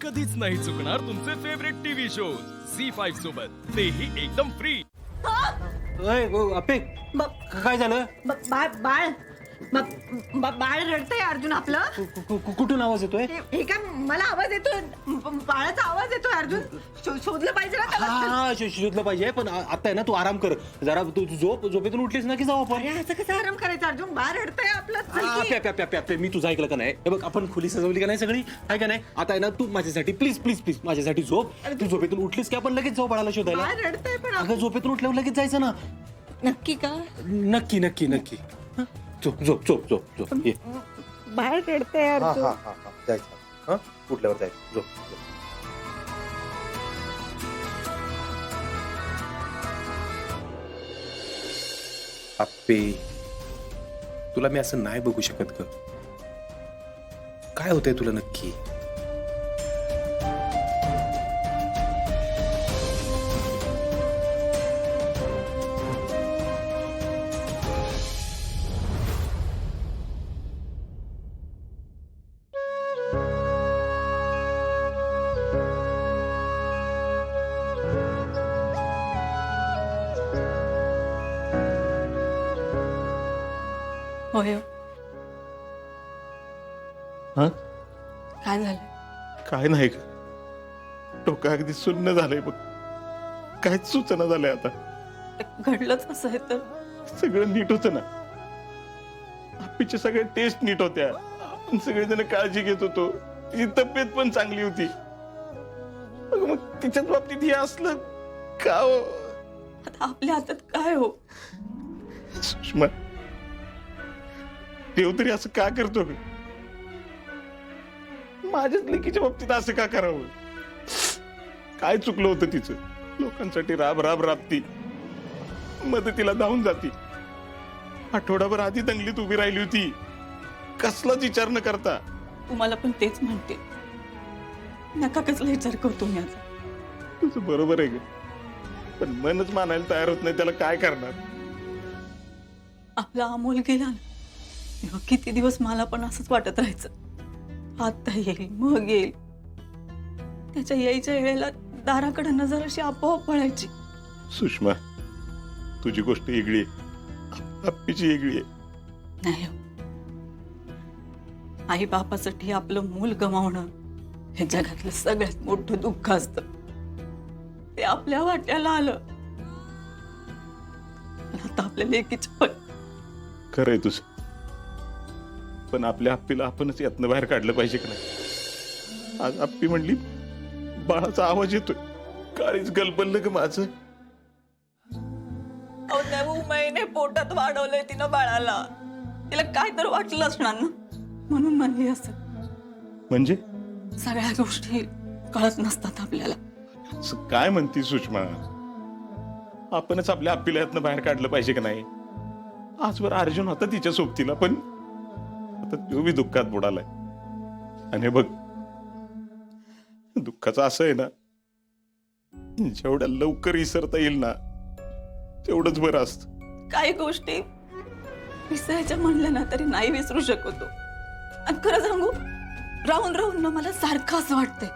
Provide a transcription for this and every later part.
कधीच नाही चुकणार तुमचे फेवरेट टीव्ही शोज झी5 सोबत, तेही एकदम फ्री। अप्पे काय झालं? बाळ बाळ बाळ रडतंय अर्जुन आपलं। कुठून आवाज येतोय? हे काय मला आवाज येतोय, बाळाचा आवाज येतोय अर्जुन। शोधलं पाहिजे ना त्याला। हा शोधलं पाहिजे, पण आता आहे ना तू आराम कर जरा, तू झोपेतून उठलीस ना की जाऊ आपण। अरे असं कसं आराम करायचं अर्जुन, बाळ रडतंय आपलं। चल की. प्या मी तुझं ऐकलं का नाही? हे बघ आपण खोली सजवली का नाही सगळी, आहे का नाही? आता आहे ना तू माझ्यासाठी प्लीज प्लीज प्लीज माझ्यासाठी झोप। तू झोपेतून उठलीस की आपण लगेच जाऊ बाळाला शोधायला। बाळ रडतंय पण अगं झोपेतून उठल्यावर लगेच जायचं ना। नक्की का? नक्की नक्की नक्की। हं? झोप झोप झोप झोप झोप ये। बाळ रडतंय अर्जुन। जायचं उठल्यावर जायचं, झोप। अप्पे, तुला मी असं नाही बघू शकत ग। काय होतंय तुला नक्की? होय हा? काय झालं? काय नाही ग, डोकं अगदी सुन्न झालंय बघ। काहीच सूचना झालंय आता। घडलंच असं आहे तर सगळं नीट होतं ना, अप्पीच्या सगळ्या टेस्ट नीट होत्या, आपण सगळेजण काळजी घेत होतो, तिची तब्येत पण चांगली होती। मग तिच्याच बाबतीत हे असलं का हो? आता आपल्या हातात काय हो? सुषमा, देव तरी असं का करतो ग? माझ्याच लेकीच्या बाबतीत असं का करावं? काय चुकलं होतं तिचं? लोकांसाठी राब राब राबती, मदतीला धावून जाती, आठवडाभर आधी दंगलीत उभी राहिली होती, कसलाच विचार न करता। तुम्हाला पण तेच म्हणते, नका कसला विचार करतो मी आता। तुझं बरोबर आहे ग, पण मनच मानायला तयार होत नाही, त्याला काय करणार? आपला अमोल गेला ना, तेव्हा किती दिवस मला पण असंच वाटत राहायचं, आता येईल मग येईल। त्याच्या यायच्या वेळेला दाराकडे नजर अशी आपोआप पळायची। सुषमा, तुझी गोष्ट वेगळी आहे, अप्पीची वेगळी आहे। नाही हो, आई बापासाठी आपलं मूल गमावणं हे जगातलं सगळ्यात मोठं दुःख असतं। ते आपल्या वाट्याला आलं, पण आता आपल्या लेकीचं पण। खरंय तुझं, पण आपल्या अप्पीला आपणच यातनं बाहेर काढलं पाहिजे की नाही? आज अप्पी म्हणली बाळाचा आवाज येतोय, काळीच गलबललं ग माझं। अहो, त्या उमईने पोटात वाढवलंय तिनं बाळाला, तिला काय तर वाटलं असणार ना, म्हणून म्हणली असं। म्हणजे सगळ्या गोष्टी कळत नसतात आपल्याला। असं काय म्हणती सुषमा? आपणच आपल्या अप्पीला यातनं बाहेर काढलं पाहिजे की नाही? आजवर अर्जुन होता तिच्या सोबतीला, पण आता तो बी दुःखात बुडालाय। आणि बघ, दुःखाचं असं आहे ना, जेवढ्या लवकर विसरता येईल ना तेवढंच बरं असतं। काही गोष्टी विसरायच्या म्हणल्या ना तरी नाही विसरू शकतो। आणि खरं सांगू, राहून राहून ना मला सारखं असं वाटतंय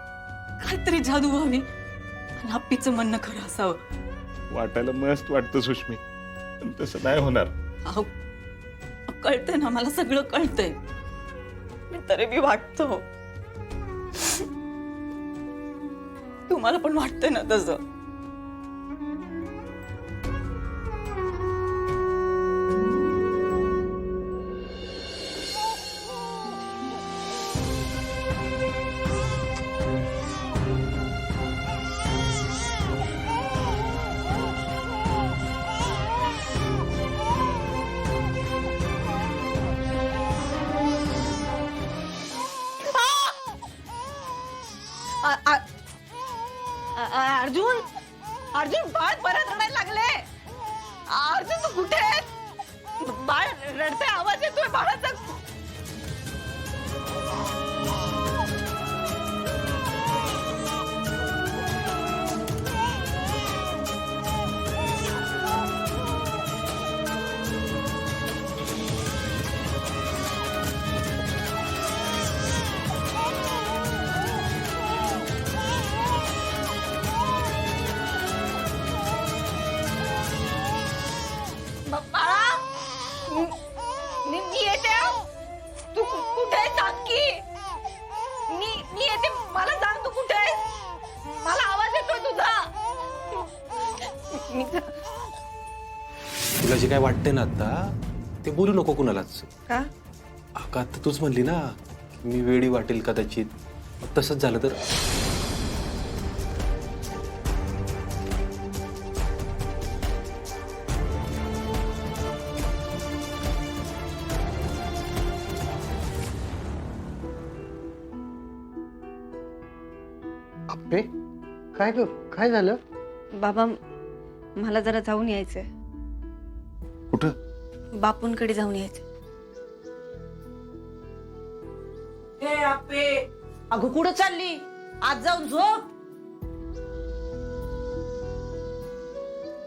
काहीतरी जादू व्हावी आणि अप्पीचं म्हणणं खरं असावं। वाटायला मस्त वाटतं सुष्मी, पण तसं नाही होणार। अहो, कळतंय ना, मला सगळं कळतंय, तरी बी वाटतं। तुम्हाला पण वाटतंय ना तसं? अर्जुन अर्जुन बाळ परत रडायला लागले। अर्जुन तू कुठे आहेस? बाळ रडतंय, आवाज येतोय बाळाचा। तुला जे काय वाटतंय ना आता ते बोलू नको कुणालाच. का अगं आता तूच म्हणली ना मी वेडी वाटेल कदाचित, तसंच झालं तर. अप्पे काय ग काय झालं? बाबा मला जरा जाऊन यायचंय. कुठं? बापूंकडे जाऊन यायचंय. अगं कुठं चालली? आज जाऊन झोप.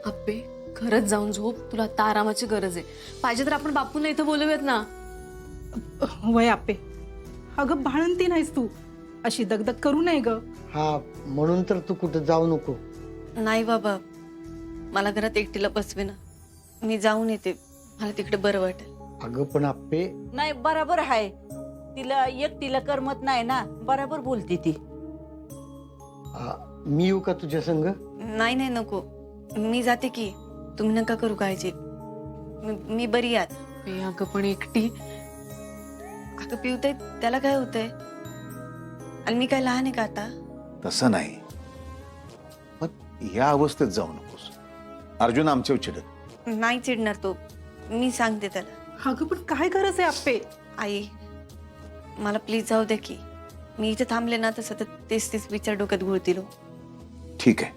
अप्पे खरंच जाऊन झोप, तुला आता आरामाची गरज आहे. पाहिजे तर आपण बापूंना इथं बोलूयात ना. वय आपे, अगं बाळंती नाहीस तू, अशी दगदग करू नये ग. हा म्हणून तर तू कुठं जाऊ नको. नाही बाबा, मला घरात एकटीला बसवे ना. मी जाऊन येते, मला तिकडे बरं वाटेल. अगं पण अप्पे नाही बराबर आहे, तिला एकटीला करमत नाही ना. बराबर बोलती ती. मी येऊ का तुझ्या संग? नाही नाही नको, मी जाते की. तुम्ही नका करू काळजी, मी बरी आहात. अगं पण एकटी. अगं पिवतंय त्याला काय होतंय? आणि मी काय लहान आहे का आता? तसं नाही, पण या अवस्थेत जाऊ नकोस. अर्जुन आमच्यावर चिडत. नाही चिडणार तो, मी सांगते त्याला. अगं पण काय गरज आहे आपे? आई मला प्लीज जाऊ द्या की. मी इथे थांबले ना तर सतत तेच विचार डोक्यात घुळतील. ठीक आहे,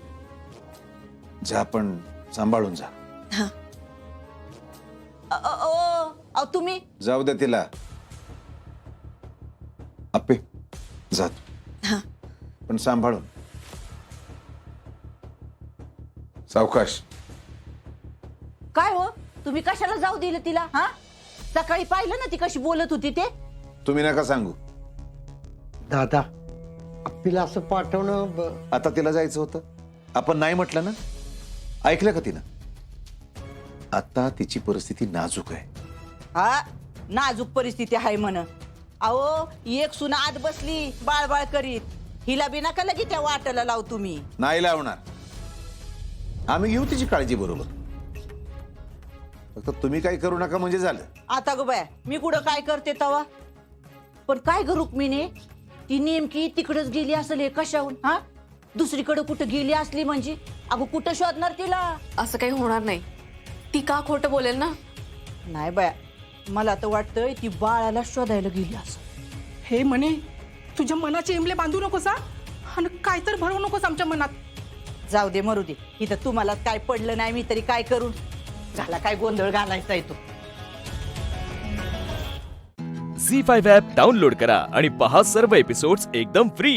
जा पण सांभाळून जा. हा तुम्ही जाऊ दे तिला. अप्पे जात हा पण सांभाळून. सावकाश. काय हो, तुम्ही कशाला जाऊ दिलं तिला? हा सकाळी पाहिलं ना ती कशी बोलत होती ते. तुम्ही नका सांगू. दादा अप्पीला असं पाठवणं आता तिला जायचं होतं, आपण नाही म्हटलं ना. ऐकलं का तिनं? आता तिची परिस्थिती नाजूक आहे. हा नाजूक परिस्थिती आहे म्हण. अहो एक सुना आत बसली बाळबाळ करीत, हिला बी नका लगी त्या वाटायला लाव तुम्ही. नाही लावणार, आम्ही घेऊ तिची काळजी बरोबर. फक्त तुम्ही काही करू नका म्हणजे झालं. आता गो बाया मी कुठं काय करते तवा. पण काय ग रुक्मिणी, ती नेमकी तिकडच गेली असेल. हे कशाहून? हा दुसरीकडे कुठं गेली असली म्हणजे अगो कुठं शोधणार तिला? असं काही होणार नाही. ती का खोटं बोलेल ना. नाही बाया, मला तर वाटतंय ती बाळाला शोधायला गेली असं. हे म्हणे तुझ्या मनाचे इमले बांधू नकोस हा, आणि काय तर भरवू नकोस आमच्या मनात. जाऊ दे मरू दे, इथं तुम्हाला काय पडलं नाही मी तरी काय करून. झाला काय गोंधळ घालायचा आहे तो. झी5 ॲप डाउनलोड करा आणि पहा सर्व एपिसोड्स एकदम फ्री.